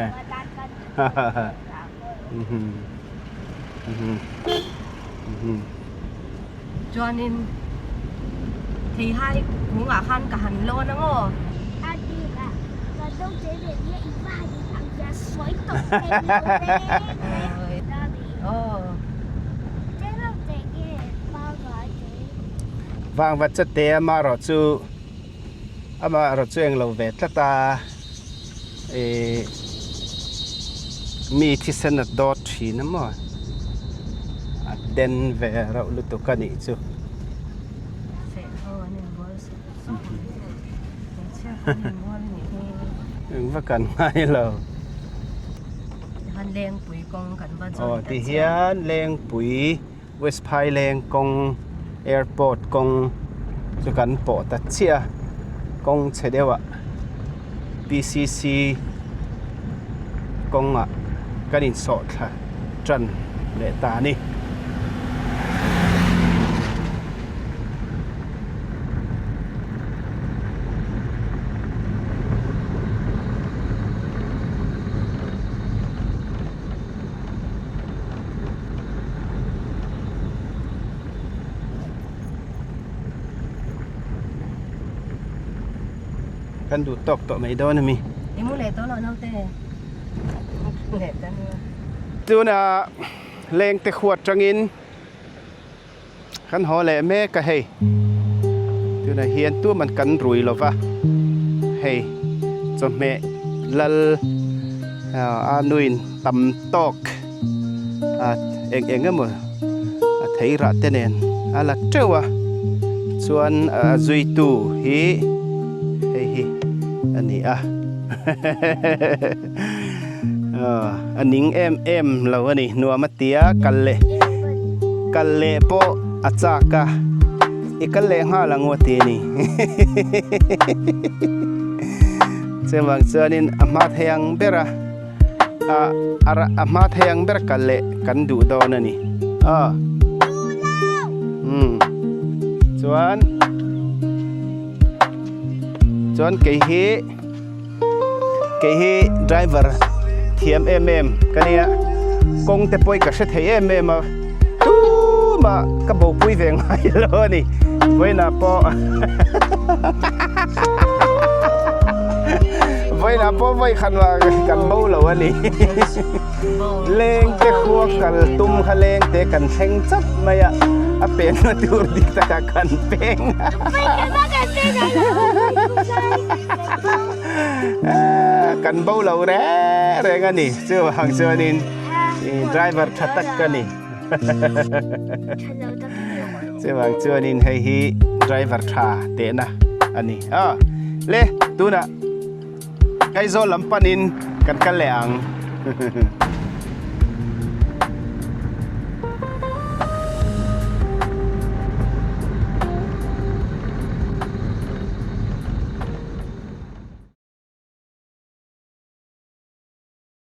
cho nên thì hai cũng ngả khăn cả hành lô nữa ngô vàng vật chất tế mà rõ chú mà rõ chú anh lâu về tất ta mi thì sen ở đó thì nó mà đen về rõ lúc tôi cần ý chú và cần mai lâu hành lên bụi con cần bao giờ thì hiện lên bụi West Pai lên con airport con cho cần bỏ tắt chia con chế đều BCC con cái điện sọt là trần để ta đi kan du tok tok mai do na mi imu le to lo nau te le ta tu na Lengte Huan in kan ho le me ka hei tu na hian tu man kan rui lo va hei cho me lal nuin tam tok eng mo thei ra te nen ala trewa chuan zui tu hi hi ani aning em lo ani nuama tia kalle po achaka อีกันเละห้าละงัวตีนี่ เจ้าบางเจ้านี่อามาเทียงเบระอามาเทียงเบระกันเละกันดูดอนนี่ส่วนเกฮีไดรเวอร์ทีเอ็มกันเนี่ยกงแต่ป่วยกับเสถียรมาตู้มากระบอกปุ้ยเสียงไงเลยนี่ไว้หน้าปอไว้หน้าปอไว้คันว่ากันเบาเหล่านี้เลงเตะขัวกันตุ้มขะเลงเตะกันเชงจับมาอะเป็นมาดูดีตะกันเป็งกันเบาเหล่าแร่กันนี่เจ้าหางเจ้านี่ไดรเวอร์ชัดตักกันนี่เจ้าบางเจ้านี่ให้ฮีไดรเวอร์ชาเตะนะอันนี้เล่ตูนะไอ้โซลัมปันินกันกันแหลง